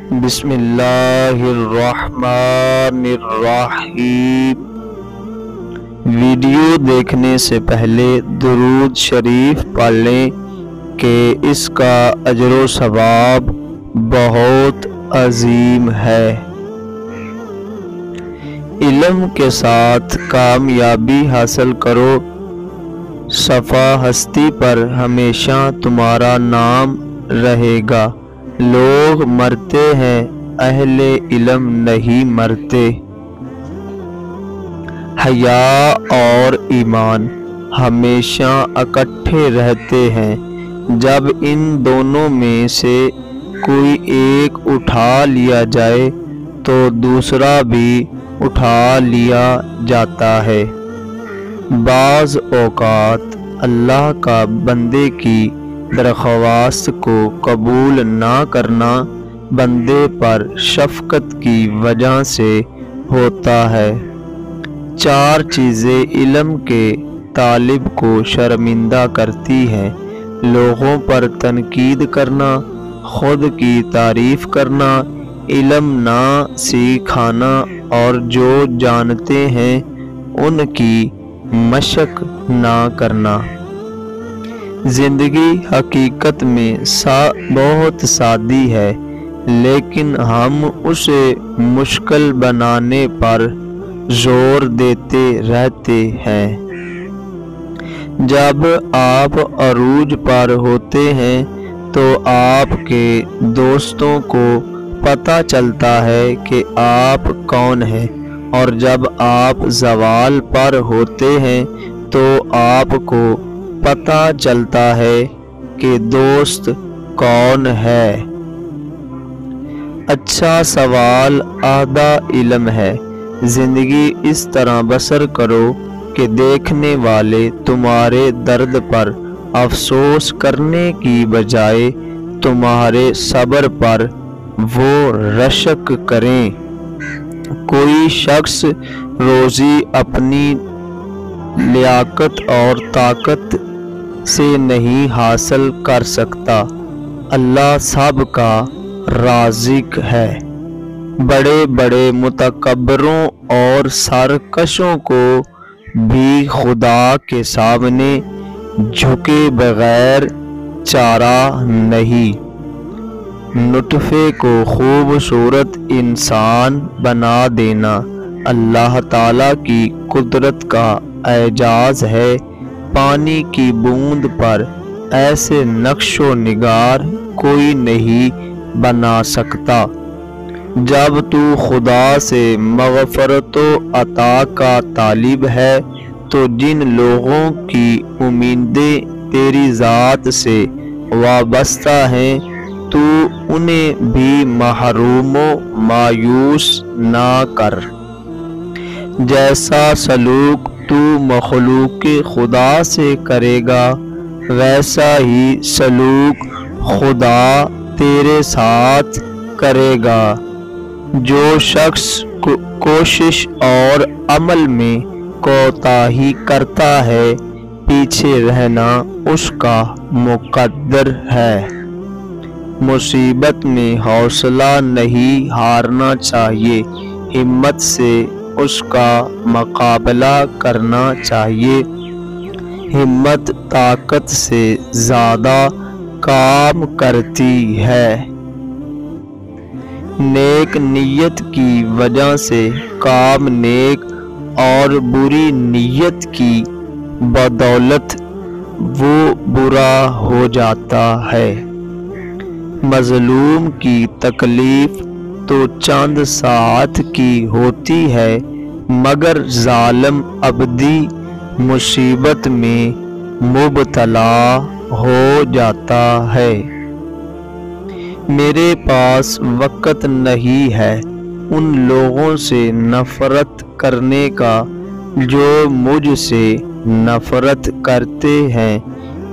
بسم اللہ الرحمن الرحیم۔ ویڈیو دیکھنے سے پہلے درود شریف پڑھ لیں کہ اس کا اجر و ثواب بہت عظیم ہے۔ علم کے ساتھ کامیابی حاصل کرو، صفا ہستی پر ہمیشہ تمہارا نام رہے گا۔ لوگ مرتے ہیں، اہل علم نہیں مرتے۔ حیا اور ایمان ہمیشہ اکٹھے رہتے ہیں۔ جب ان دونوں میں سے کوئی ایک اٹھا لیا جائے تو دوسرا بھی اٹھا لیا جاتا ہے۔ بعض اوقات اللہ کا بندے کی درخواست کو قبول نہ کرنا بندے پر شفقت کی وجہ سے ہوتا ہے۔ 4 چیزیں علم کے طالب کو شرمندہ کرتی ہیں: لوگوں پر تنقید کرنا، خود کی تعریف کرنا، علم نہ سکھانا اور جو جانتے ہیں ان کی مشق نہ کرنا۔ زندگی حقیقت میں بہت سادی ہے، لیکن ہم اسے مشکل بنانے پر زور دیتے رہتے ہیں۔ جب آپ عروج پر ہوتے ہیں تو آپ کے دوستوں کو پتہ چلتا ہے کہ آپ کون ہیں، اور جب آپ زوال پر ہوتے ہیں تو آپ کو پتہ چلتا ہے کہ دوست کون ہے۔ اچھا سوال آدھا علم ہے۔ زندگی اس طرح بسر کرو کہ دیکھنے والے تمہارے درد پر افسوس کرنے کی بجائے تمہارے صبر پر وہ رشک کریں۔ کوئی شخص روزی اپنی لیاقت اور طاقت سے نہیں حاصل کر سکتا، اللہ سب کا رازق ہے۔ بڑے بڑے متکبروں اور سرکشوں کو بھی خدا کے سامنے جھکے بغیر چارہ نہیں۔ نطفے کو خوبصورت انسان بنا دینا اللہ تعالیٰ کی قدرت کا اعجاز ہے۔ پانی کی بوند پر ایسے نقش و نگار کوئی نہیں بنا سکتا۔ جب تو خدا سے مغفرت و عطا کا طالب ہے تو جن لوگوں کی امیدیں تیری ذات سے وابستہ ہیں تو انہیں بھی محروم و مایوس نہ کر۔ جیسا سلوک تو مخلوق خدا سے کرے گا ویسا ہی سلوک خدا تیرے ساتھ کرے گا۔ جو شخص کوشش اور عمل میں کوتاہی کرتا ہے، پیچھے رہنا اس کا مقدر ہے۔ مصیبت میں حوصلہ نہیں ہارنا چاہیے، ہمت سے اس کا مقابلہ کرنا چاہیے۔ ہمت طاقت سے زیادہ کام کرتی ہے۔ نیک نیت کی وجہ سے کام نیک اور بری نیت کی بدولت وہ برا ہو جاتا ہے۔ مظلوم کی تکلیف تو چند ساعت کی ہوتی ہے، مگر ظالم ابدی مصیبت میں مبتلا ہو جاتا ہے۔ میرے پاس وقت نہیں ہے ان لوگوں سے نفرت کرنے کا جو مجھ سے نفرت کرتے ہیں،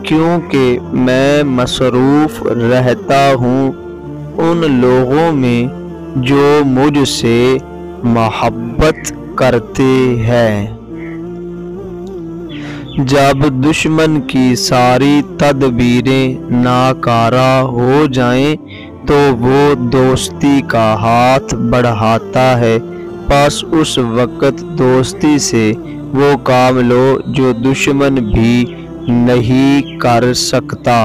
کیونکہ میں مصروف رہتا ہوں ان لوگوں میں جو مجھ سے محبت کرتے ہیں۔ جب دشمن کی ساری تدبیریں ناکارہ ہو جائیں تو وہ دوستی کا ہاتھ بڑھاتا ہے، بس اس وقت دوستی سے وہ کام لو جو دشمن بھی نہیں کر سکتا۔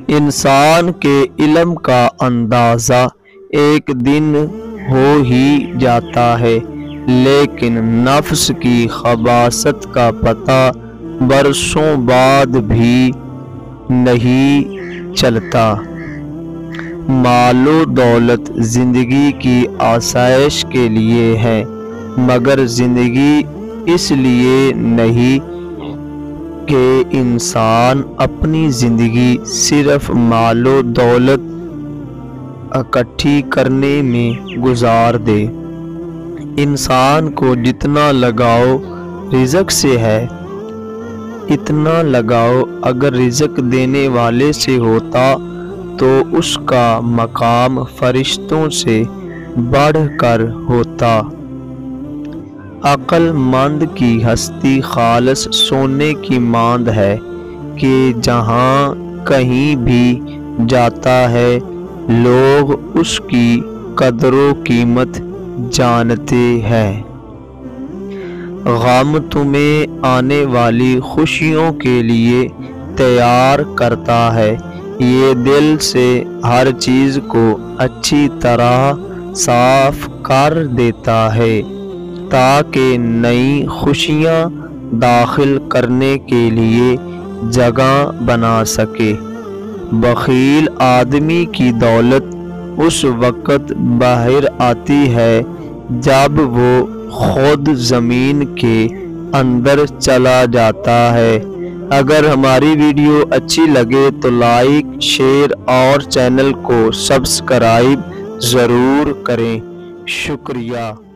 انسان کے علم کا اندازہ ایک دن ہو ہی جاتا ہے، لیکن نفس کی خباثت کا پتہ برسوں بعد بھی نہیں چلتا۔ مال و دولت زندگی کی آسائش کے لیے ہے، مگر زندگی اس لیے نہیں کہ انسان اپنی زندگی صرف مال و دولت اکٹھی کرنے میں گزار دے۔ انسان کو جتنا لگاؤ رزق سے ہے، اتنا لگاؤ اگر رزق دینے والے سے ہوتا تو اس کا مقام فرشتوں سے بڑھ کر ہوتا۔ عقل مند کی ہستی خالص سونے کی ماند ہے کہ جہاں کہیں بھی جاتا ہے لوگ اس کی قدر و قیمت جانتے ہیں۔ غم تمہیں آنے والی خوشیوں کے لیے تیار کرتا ہے، یہ دل سے ہر چیز کو اچھی طرح صاف کر دیتا ہے تاکہ نئی خوشیاں داخل کرنے کے لیے جگہ بنا سکے۔ بخیل آدمی کی دولت اس وقت باہر آتی ہے جب وہ خود زمین کے اندر چلا جاتا ہے۔ اگر ہماری ویڈیو اچھی لگے تو لائک، شیئر اور چینل کو سبسکرائب ضرور کریں۔ شکریہ۔